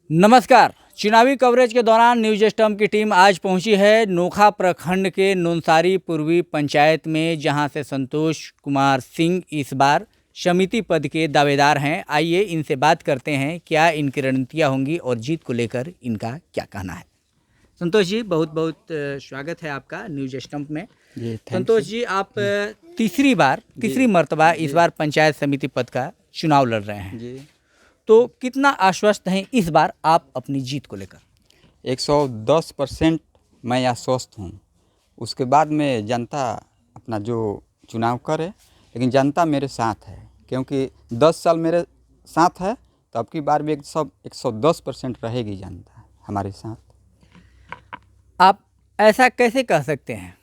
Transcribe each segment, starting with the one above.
नमस्कार। चुनावी कवरेज के दौरान न्यूज स्टम्प की टीम आज पहुंची है नोखा प्रखंड के नुनसारी पूर्वी पंचायत में, जहां से संतोष कुमार सिंह इस बार समिति पद के दावेदार हैं। आइए इनसे बात करते हैं, क्या इनकी रणनीतियां होंगी और जीत को लेकर इनका क्या कहना है। संतोष जी, बहुत बहुत स्वागत है आपका न्यूज स्टम्प में। संतोष जी, आप तीसरी मर्तबा इस बार पंचायत समिति पद का चुनाव लड़ रहे हैं जी। तो कितना आश्वस्त हैं इस बार आप अपनी जीत को लेकर? 110% मैं आश्वस्त हूँ। उसके बाद में जनता अपना जो चुनाव करे, लेकिन जनता मेरे साथ है, क्योंकि 10 साल मेरे साथ है, तो अब की बार भी 110% रहेगी जनता हमारे साथ। आप ऐसा कैसे कह सकते हैं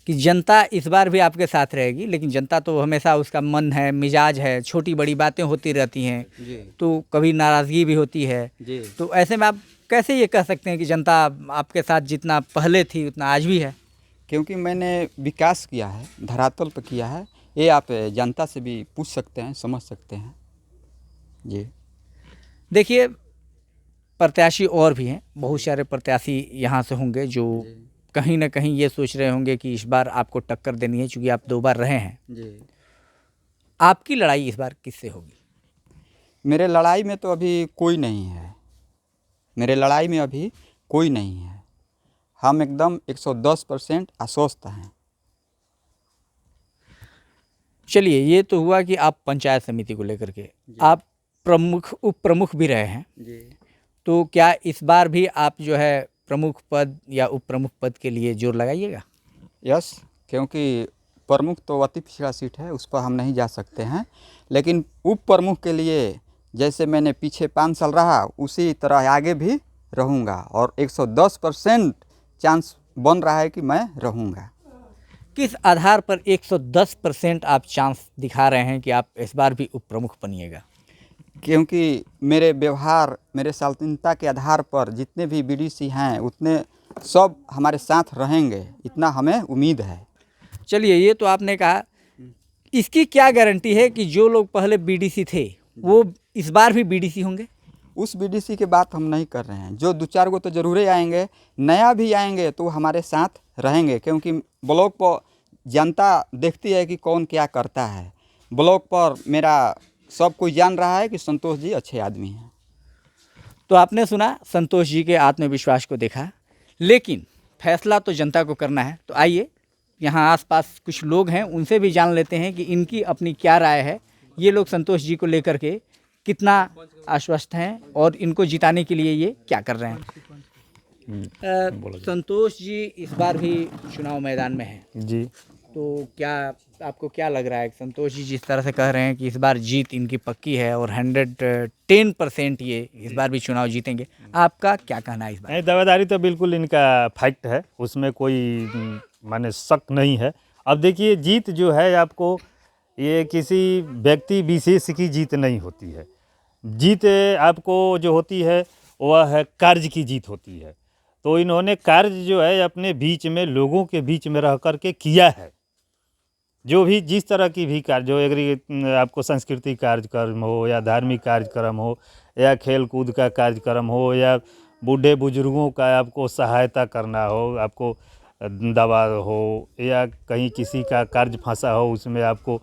कि जनता इस बार भी आपके साथ रहेगी? लेकिन जनता तो हमेशा, उसका मन है, मिजाज है, छोटी बड़ी बातें होती रहती हैं जी। तो कभी नाराज़गी भी होती है जी। तो ऐसे में आप कैसे ये कह सकते हैं कि जनता आपके साथ जितना पहले थी उतना आज भी है? क्योंकि मैंने विकास किया है, धरातल पर किया है। ये आप जनता से भी पूछ सकते हैं, समझ सकते हैं जी। देखिए, प्रत्याशी और भी हैं, बहुत सारे प्रत्याशी यहाँ से होंगे जो कहीं ना कहीं ये सोच रहे होंगे कि इस बार आपको टक्कर देनी है, चूँकि आप 2 बार रहे हैं जी। आपकी लड़ाई इस बार किससे होगी? मेरे लड़ाई में तो अभी कोई नहीं है, मेरे लड़ाई में अभी कोई नहीं है। हम एकदम 110% आश्वस्त हैं। चलिए, ये तो हुआ कि आप पंचायत समिति को लेकर के आप प्रमुख, उप प्रमुख भी रहे हैं जी। तो क्या इस बार भी आप जो है प्रमुख पद या उप प्रमुख पद के लिए जोर लगाइएगा? यस, क्योंकि प्रमुख तो अति पिछड़ा सीट है, उस पर हम नहीं जा सकते हैं, लेकिन उप प्रमुख के लिए जैसे मैंने पीछे 5 साल रहा, उसी तरह आगे भी रहूँगा और 110% चांस बन रहा है कि मैं रहूँगा। किस आधार पर 110% आप चांस दिखा रहे हैं कि आप इस बार भी उप प्रमुख बनिएगा? क्योंकि मेरे व्यवहार, मेरे शालीनता के आधार पर जितने भी बीडीसी हैं उतने सब हमारे साथ रहेंगे, इतना हमें उम्मीद है। चलिए, ये तो आपने कहा, इसकी क्या गारंटी है कि जो लोग पहले बीडीसी थे वो इस बार भी बीडीसी होंगे? उस बीडीसी की बात हम नहीं कर रहे हैं। जो 2-4 गो तो ज़रूर आएंगे, नया भी आएंगे तो हमारे साथ रहेंगे, क्योंकि ब्लॉक पर जनता देखती है कि कौन क्या करता है। ब्लॉक पर मेरा सब कोई जान रहा है कि संतोष जी अच्छे आदमी हैं। तो आपने सुना, संतोष जी के आत्मविश्वास को देखा, लेकिन फैसला तो जनता को करना है। तो आइए, यहाँ आसपास कुछ लोग हैं, उनसे भी जान लेते हैं कि इनकी अपनी क्या राय है, ये लोग संतोष जी को लेकर के कितना आश्वस्त हैं और इनको जिताने के लिए ये क्या कर रहे हैं। संतोष जी इस बार भी चुनाव मैदान में हैं जी। तो क्या आपको क्या लग रहा है? संतोष जी जिस तरह से कह रहे हैं कि इस बार जीत इनकी पक्की है और 110% ये इस बार भी चुनाव जीतेंगे, आपका क्या कहना है इस बार? नहीं, दावेदारी तो बिल्कुल इनका फैक्ट है, उसमें कोई माने शक नहीं है। अब देखिए, जीत जो है आपको, ये किसी व्यक्ति विशेष की जीत नहीं होती है। जीत आपको जो होती है वह है कार्य की जीत होती है। तो इन्होंने कार्य जो है अपने बीच में, लोगों के बीच में रह कर के किया है। जो भी जिस तरह की भी कार्य, जो आपको सांस्कृतिक कार्यक्रम हो या धार्मिक कार्यक्रम हो या खेल कूद का कार्यक्रम हो या बूढ़े बुजुर्गों का आपको सहायता करना हो, आपको दवा हो या कहीं किसी का कार्य फंसा हो उसमें आपको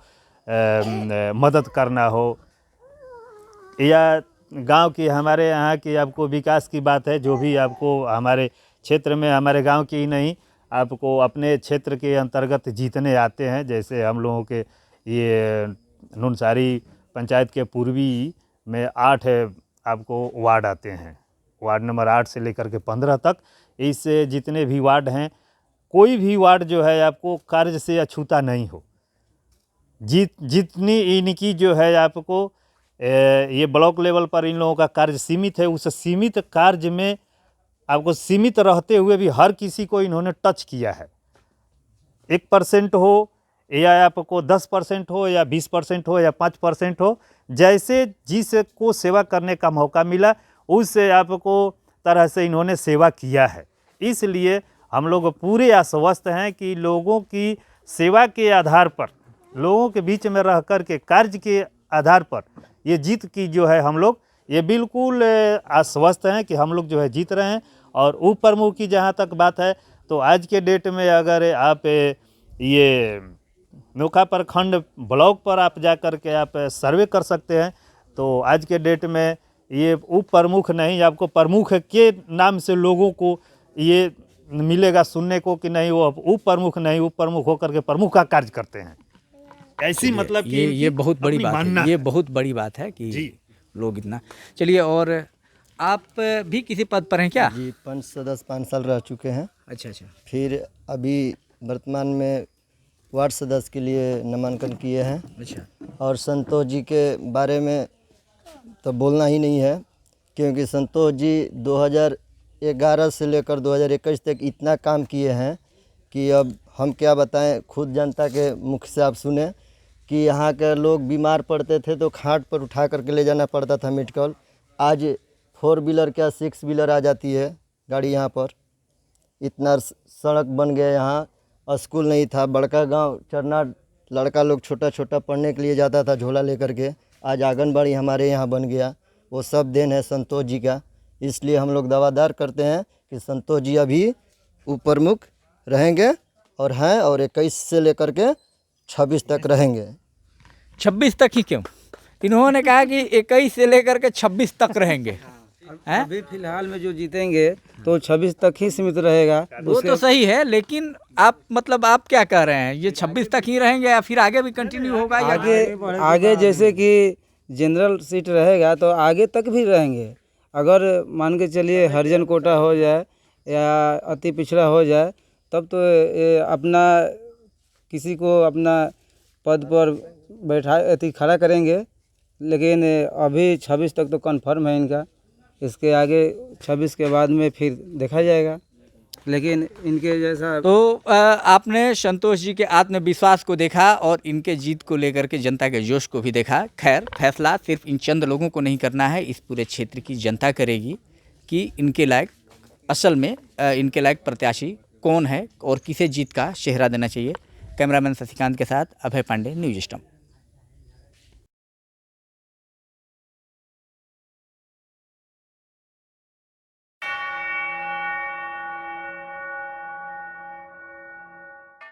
मदद करना हो, या गांव की, हमारे यहाँ की आपको विकास की बात है, जो भी आपको हमारे क्षेत्र में, हमारे गांव की ही नहीं, आपको अपने क्षेत्र के अंतर्गत जीतने आते हैं। जैसे हम लोगों के ये नुनसारी पंचायत के पूर्वी में 8 आपको वार्ड आते हैं, वार्ड नंबर 8 से लेकर के 15 तक। इससे जितने भी वार्ड हैं, कोई भी वार्ड जो है आपको कार्य से अछूता नहीं हो। जितनी इनकी जो है आपको ये ब्लॉक लेवल पर इन लोगों का कार्य सीमित है, उस सीमित कार्य में आपको सीमित रहते हुए भी हर किसी को इन्होंने टच किया है। 1% हो या आपको 10% हो या 20% हो या 5% हो, जैसे जिसको सेवा करने का मौका मिला उससे आपको तरह से इन्होंने सेवा किया है। इसलिए हम लोग पूरे आश्वस्त हैं कि लोगों की सेवा के आधार पर, लोगों के बीच में रह कर के कार्य के आधार पर ये जीत की जो है हम लोग ये बिल्कुल आश्वस्त हैं कि हम लोग जो है जीत रहे हैं। और उप प्रमुख की जहाँ तक बात है तो आज के डेट में अगर आप ये नोखा प्रखंड ब्लॉक पर आप जा कर के आप सर्वे कर सकते हैं तो आज के डेट में ये उप प्रमुख नहीं, आपको प्रमुख के नाम से लोगों को ये मिलेगा सुनने को कि नहीं वो उप प्रमुख नहीं, उप प्रमुख होकर के प्रमुख का कार्य करते हैं। ऐसी मतलब कि ये बहुत बड़ी अपनी बात मानना है, ये बहुत बड़ी बात है कि जी। लोग इतना। चलिए, और आप भी किसी पद पर हैं क्या? जी, पंच सदस्य 5 साल रह चुके हैं। अच्छा अच्छा। फिर अभी वर्तमान में वार्ड सदस्य के लिए नामांकन किए हैं। अच्छा। और संतोष जी के बारे में तो बोलना ही नहीं है, क्योंकि संतोष जी 2011 से लेकर 2021 तक इतना काम किए हैं कि अब हम क्या बताएं। खुद जनता के मुख से आप सुने कि यहाँ के लोग बीमार पड़ते थे तो खाट पर उठा करके ले जाना पड़ता था मेडिकल। आज 4 व्हीलर क्या 6 व्हीलर आ जाती है गाड़ी यहाँ पर। इतना सड़क बन गया, यहाँ स्कूल नहीं था। बड़का गांव चरना लड़का लोग छोटा छोटा पढ़ने के लिए जाता था झोला लेकर के, आज आंगनबाड़ी हमारे यहाँ बन गया। वो सब देन है संतोष जी का। इसलिए हम लोग दावादार करते हैं कि संतोष जी अभी उप प्रमुख रहेंगे और हैं, और 21 से लेकर के 26 तक रहेंगे। 26 तक ही क्यों? इन्होंने कहा कि 21 से लेकर के 26 तक रहेंगे। हैं? अभी फिलहाल में जो जीतेंगे तो 26 तक ही सीमित रहेगा। वो तो सही है, लेकिन आप मतलब आप क्या कह रहे हैं, ये 26 तक ही रहेंगे या फिर आगे भी कंटिन्यू होगा? या आगे जैसे कि जनरल सीट रहेगा तो आगे तक भी रहेंगे। अगर मान के चलिए हरिजन कोटा हो जाए या अति पिछड़ा हो जाए तब तो ये अपना किसी को अपना पद पर बैठा खड़ा करेंगे। लेकिन अभी 26 तक तो कन्फर्म है इनका। इसके आगे 26 के बाद में फिर देखा जाएगा। लेकिन इनके जैसा तो आपने संतोष जी के आत्मविश्वास को देखा और इनके जीत को लेकर के जनता के जोश को भी देखा। खैर, फैसला सिर्फ इन चंद लोगों को नहीं करना है, इस पूरे क्षेत्र की जनता करेगी कि इनके लायक असल में इनके लायक प्रत्याशी कौन है और किसे जीत का सेहरा देना चाहिए। कैमरामैन शशिकांत के साथ अभय पांडे, न्यूज़ स्टम्प।